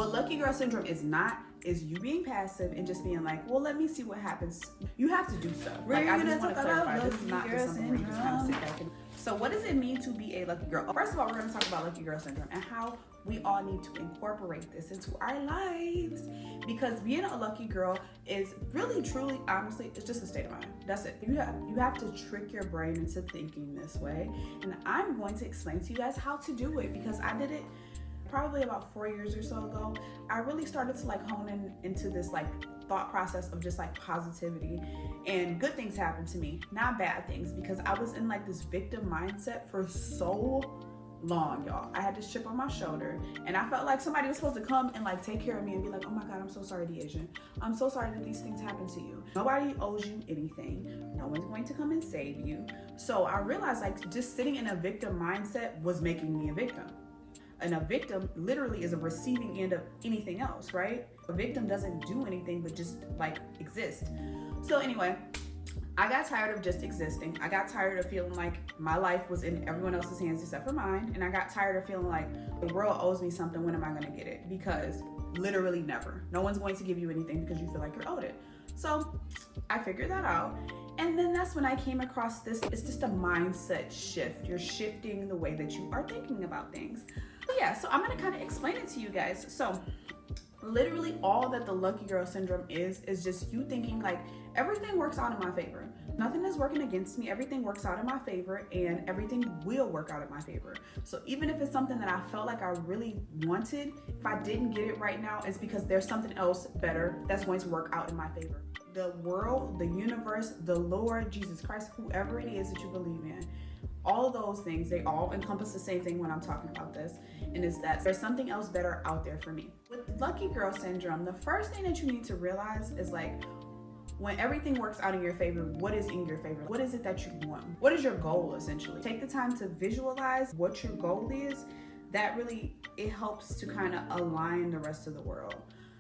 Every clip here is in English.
What lucky girl syndrome is not is you being passive and just being like, well, let me see what happens. You have to do stuff. Like, I just want to clarify, this is not just something where you just kind of sit back and... So what does it mean to be a lucky girl? First of all, we're going to talk about lucky girl syndrome and how we all need to incorporate this into our lives, because being a lucky girl is really, truly, honestly, it's just a state of mind. That's it. You have to trick your brain into thinking this way, and I'm going to explain to you guys how to do it, because I did it probably about 4 years or so ago. I really started to like hone into this like thought process of just like positivity, and good things happened to me, not bad things, because I was in like this victim mindset for so long, y'all. I had this chip on my shoulder, and I felt like somebody was supposed to come and like take care of me and be like, oh my God, I'm so sorry, Deasia. I'm so sorry that these things happen to you. Nobody owes you anything. No one's going to come and save you. So I realized like just sitting in a victim mindset was making me a victim. And a victim literally is a receiving end of anything else, right? A victim doesn't do anything but just like exist. So anyway, I got tired of just existing. I got tired of feeling like my life was in everyone else's hands except for mine. And I got tired of feeling like the world owes me something. When am I going to get it? Because literally never. No one's going to give you anything because you feel like you're owed it. So I figured that out. And then that's when I came across this. It's just a mindset shift. You're shifting the way that you are thinking about things. But yeah, so I'm going to kind of explain it to you guys. So literally all that the lucky girl syndrome is just you thinking like everything works out in my favor. Nothing is working against me. Everything works out in my favor, and everything will work out in my favor. So even if it's something that I felt like I really wanted, if I didn't get it right now, it's because there's something else better that's going to work out in my favor. The world, the universe, the Lord, Jesus Christ, whoever it is that you believe in, all of those things, they all encompass the same thing when I'm talking about this, and it's that there's something else better out there for me. With lucky girl syndrome, the first thing that you need to realize is like, when everything works out in your favor, what is in your favor? What is it that you want? What is your goal, essentially? Take the time to visualize what your goal is. That really, it helps to kind of align the rest of the world.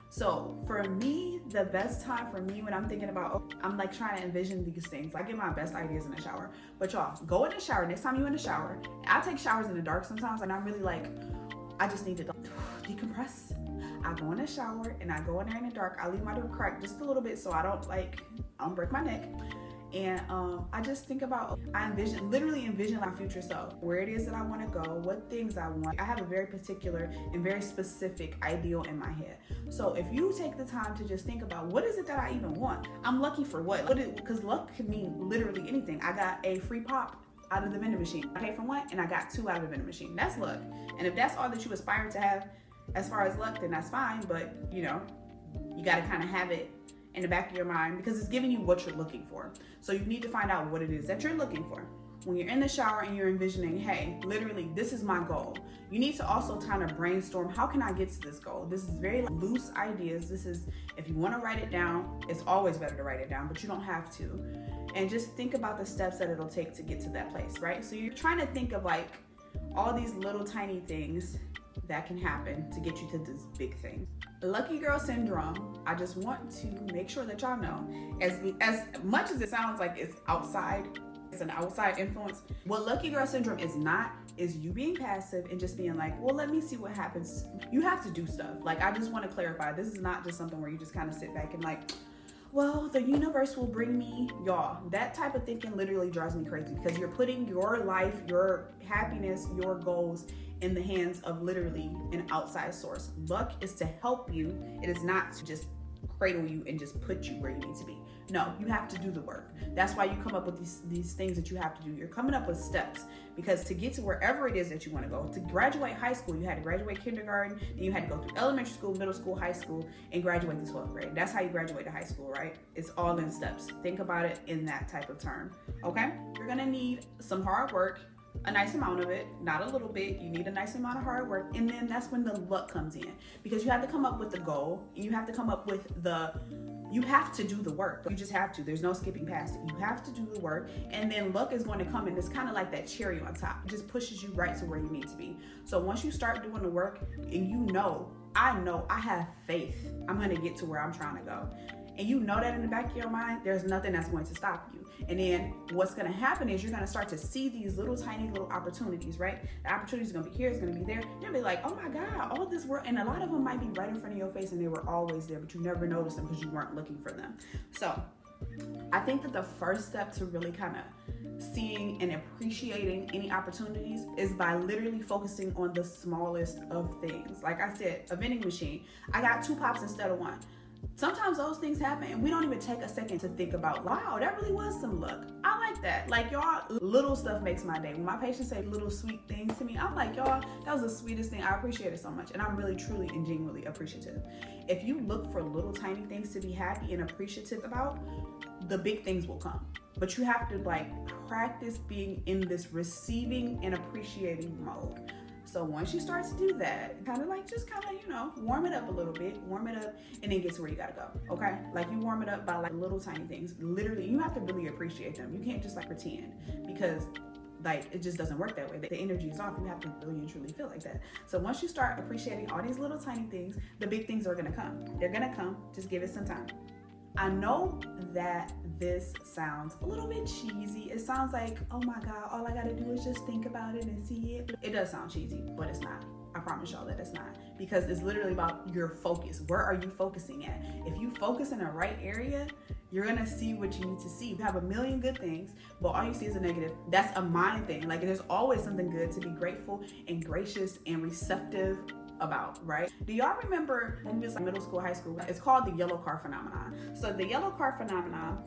So for me, the best time for me when I'm thinking about, I'm like trying to envision these things. I get my best ideas in the shower. But y'all, go in the shower. Next time you're in the shower, I take showers in the dark sometimes, and I'm really like, I just need to decompress. I go in the shower and I go in there in the dark. I leave my door cracked just a little bit so I don't break my neck. And I just think about, literally envision my future self, where it is that I want to go, what things I want. I have a very particular and very specific ideal in my head. So if you take the time to just think about, what is it that I even want? I'm lucky for what? Because luck could mean literally anything. I got a free pop out of the vending machine. I paid for one and I got 2 out of the vending machine. That's luck. And if that's all that you aspire to have as far as luck, then that's fine. But you know, you got to kind of have it in the back of your mind, because it's giving you what you're looking for. So you need to find out what it is that you're looking for. When you're in the shower and you're envisioning, hey, literally, this is my goal. You need to also kind of brainstorm, how can I get to this goal? This is very loose ideas. This is, if you want to write it down, it's always better to write it down, but you don't have to. And just think about the steps that it'll take to get to that place, right? So you're trying to think of like all these little tiny things that can happen to get you to this big thing. Lucky girl syndrome, I just want to make sure that y'all know, as much as it sounds like it's an outside influence, what lucky girl syndrome is not is you being passive and just being like, well, let me see what happens. You have to do stuff. Like, I just want to clarify, this is not just something where you just kind of sit back and like, well, the universe will bring me, y'all. That type of thinking literally drives me crazy, because you're putting your life, your happiness, your goals in the hands of literally an outside source. Luck is to help you. It is not to just cradle you and just put you where you need to be. No, you have to do the work. That's why you come up with these things that you have to do. You're coming up with steps, because to get to wherever it is that you want to go, to graduate high school, you had to graduate kindergarten, then you had to go through elementary school, middle school, high school, and graduate the 12th grade. That's how you graduate to high school, right? It's all in steps. Think about it in that type of term, okay? You're gonna need some hard work, a nice amount of it, not a little bit. You need a nice amount of hard work, and then that's when the luck comes in, because you have to come up with the goal, and you have to come up with you have to do the work. You just have to. There's no skipping past it. You have to do the work, and then luck is going to come in. It's kind of like that cherry on top. It just pushes you right to where you need to be. So once you start doing the work, and I have faith, I'm going to get to where I'm trying to go. and you know that in the back of your mind, there's nothing that's going to stop you. And then what's going to happen is you're going to start to see these little tiny little opportunities, right? The opportunities are going to be here, it's going to be there. You'll be like, oh my God, all this work. And a lot of them might be right in front of your face and they were always there, but you never noticed them because you weren't looking for them. So I think that the first step to really kind of seeing and appreciating any opportunities is by literally focusing on the smallest of things. Like I said, a vending machine, I got 2 pops instead of 1. Sometimes those things happen and we don't even take a second to think about, wow, that really was some luck. I like that. Like, y'all, little stuff makes my day. When my patients say little sweet things to me, I'm like, y'all, that was the sweetest thing. I appreciate it so much. And I'm really, truly, and genuinely appreciative. If you look for little tiny things to be happy and appreciative about, the big things will come. But you have to like practice being in this receiving and appreciating mode. So once you start to do that, kind of, you know, warm it up a little bit, warm it up, and then get to where you gotta go, okay? Like, you warm it up by like little tiny things. Literally, you have to really appreciate them. You can't just like pretend, because like, it just doesn't work that way. The energy is off. You have to really and truly feel like that. So once you start appreciating all these little tiny things, the big things are gonna come. They're gonna come, just give it some time. I know that this sounds a little bit cheesy. It sounds like, oh my God, all I gotta do is just think about it and see it. It does sound cheesy, but it's not. I promise y'all that it's not, because it's literally about your focus. Where are you focusing at? If you focus in the right area, you're gonna see what you need to see. You have a million good things, but all you see is a negative. That's a mind thing. Like, there's always something good to be grateful and gracious and receptive about, right? Do y'all remember when we was like middle school, high school? It's called the yellow car phenomenon. So the yellow car phenomenon,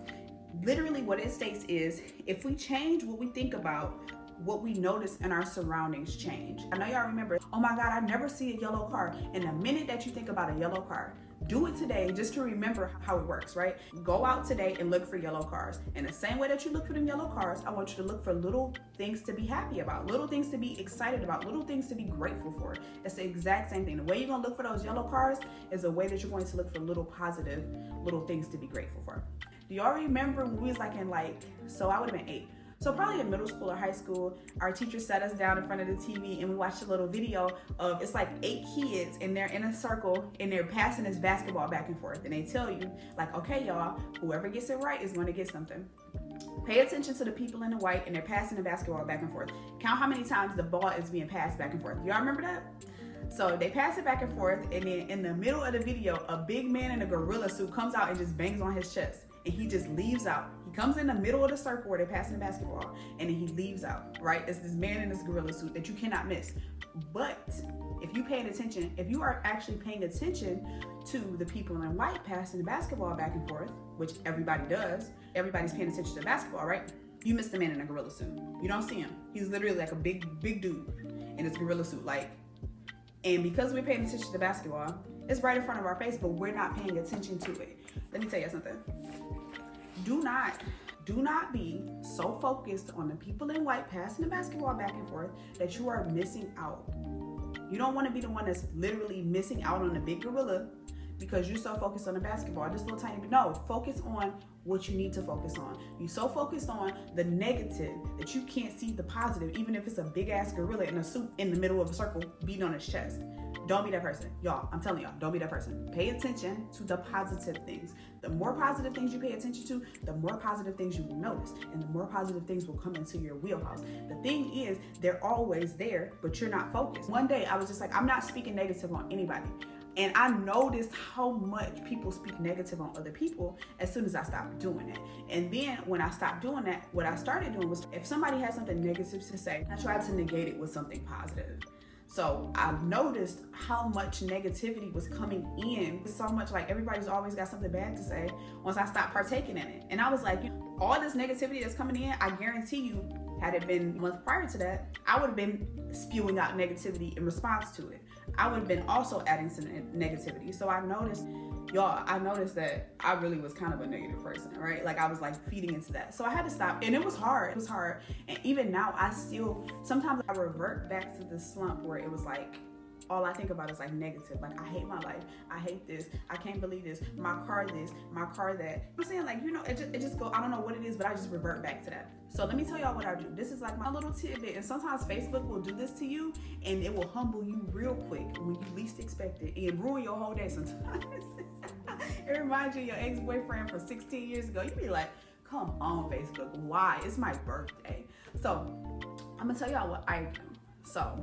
literally what it states is, if we change what we think about, what we notice in our surroundings change. I know y'all remember, oh my God, I never see a yellow car. And the minute that you think about a yellow car, do it today just to remember how it works, right? Go out today and look for yellow cars. In the same way that you look for them yellow cars, I want you to look for little things to be happy about, little things to be excited about, little things to be grateful for. It's the exact same thing. The way you're gonna look for those yellow cars is the way that you're going to look for little positive, little things to be grateful for. Do y'all remember when we was like so I would have been 8. So probably in middle school or high school, our teacher sat us down in front of the TV and we watched a little video of, it's like 8 kids and they're in a circle and they're passing this basketball back and forth. And they tell you, like, okay, y'all, whoever gets it right is going to get something. Pay attention to the people in the white and they're passing the basketball back and forth. Count how many times the ball is being passed back and forth. Y'all remember that? So they pass it back and forth, and then in the middle of the video, a big man in a gorilla suit comes out and just bangs on his chest. And he just leaves out. He comes in the middle of the circle where they're passing the basketball, and then he leaves out, right? It's this man in this gorilla suit that you cannot miss. But if you are actually paying attention to the people in white passing the basketball back and forth, which everybody does, everybody's paying attention to the basketball, right? You miss the man in a gorilla suit. You don't see him. He's literally like a big dude in his gorilla suit, and because we're paying attention to basketball, it's right in front of our face, but we're not paying attention to it. Let me tell you something. Do not be so focused on the people in white passing the basketball back and forth that you are missing out. You don't want to be the one that's literally missing out on the big gorilla because you're so focused on the basketball, this little tiny bit. No, focus on what you need to focus on. You're so focused on the negative that you can't see the positive, even if it's a big ass gorilla in a suit in the middle of a circle beating on his chest. Don't be that person. Y'all, I'm telling y'all, don't be that person. Pay attention to the positive things. The more positive things you pay attention to, the more positive things you will notice, and the more positive things will come into your wheelhouse. The thing is, they're always there, but you're not focused. One day I was just like, I'm not speaking negative on anybody. And I noticed how much people speak negative on other people as soon as I stopped doing it. And then when I stopped doing that, what I started doing was, if somebody had something negative to say, I tried to negate it with something positive. So I noticed how much negativity was coming in. So much, like, everybody's always got something bad to say once I stopped partaking in it. And I was like, all this negativity that's coming in, I guarantee you, had it been a month prior to that, I would have been spewing out negativity in response to it. I would have been also adding some negativity. So I noticed that I really was kind of a negative person, right? Like, I was like feeding into that. So I had to stop, and it was hard. It was hard. And even now, sometimes I revert back to the slump where it was like, all I think about is like negative. Like, I hate my life. I hate this. I can't believe this. My car this, my car that. I'm saying, like, it just go, I don't know what it is, but I just revert back to that. So let me tell y'all what I do. This is like my little tidbit. And sometimes Facebook will do this to you, and it will humble you real quick when you least expect it and ruin your whole day sometimes. It reminds you of your ex-boyfriend from 16 years ago. You'd be like, come on, Facebook, why? It's my birthday. So I'm gonna tell y'all what I do. So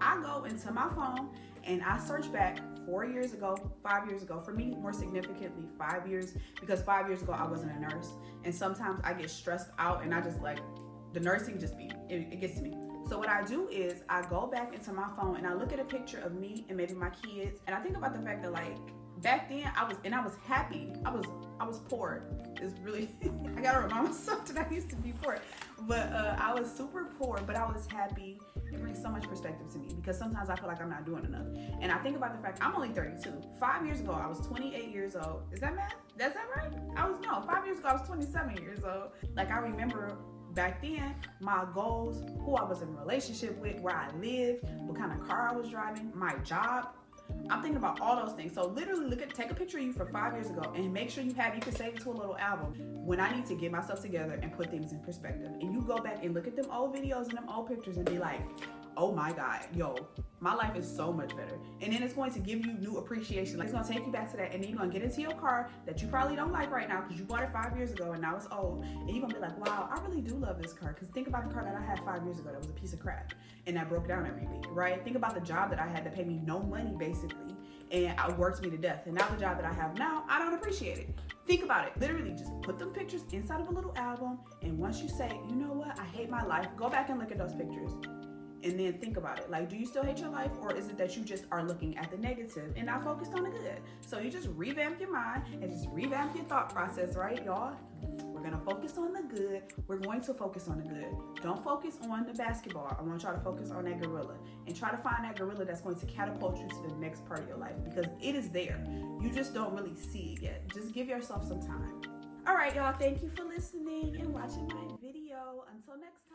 I go into my phone and I search back 4 years ago, 5 years ago. For me, more significantly, 5 years, because 5 years ago I wasn't a nurse. And sometimes I get stressed out and I just like, the nursing just it gets to me. So what I do is I go back into my phone and I look at a picture of me and maybe my kids. And I think about the fact that like, back then I was happy. I was poor. It's really, I gotta remind myself that I used to be poor. But I was super poor, but I was happy. It brings so much perspective to me because sometimes I feel like I'm not doing enough. And I think about the fact I'm only 32. 5 years ago, I was 28 years old. Is that math? That's that right? 5 years ago, I was 27 years old. Like I remember back then, my goals, who I was in a relationship with, where I lived, what kind of car I was driving, my job. I'm thinking about all those things. So literally take a picture of you from 5 years ago and make sure you can save it to a little album when I need to get myself together and put things in perspective. And you go back and look at them old videos and them old pictures and be like, oh my God, yo, my life is so much better. And then it's going to give you new appreciation. Like it's gonna take you back to that, and then you're gonna get into your car that you probably don't like right now because you bought it 5 years ago and now it's old. And you're gonna be like, wow, I really do love this car. Because think about the car that I had 5 years ago that was a piece of crap and that broke down every week, right? Think about the job that I had that paid me no money basically, and it worked me to death. And now the job that I have now, I don't appreciate it. Think about it. Literally just put them pictures inside of a little album, and once you say, you know what, I hate my life, go back and look at those pictures. And then think about it. Like, do you still hate your life, or is it that you just are looking at the negative and not focused on the good? So you just revamp your mind and just revamp your thought process, right, y'all? We're gonna focus on the good. We're going to focus on the good. Don't focus on the basketball. I want y'all to focus on that gorilla and try to find that gorilla that's going to catapult you to the next part of your life, because it is there. You just don't really see it yet. Just give yourself some time. All right, y'all. Thank you for listening and watching my video. Until next time.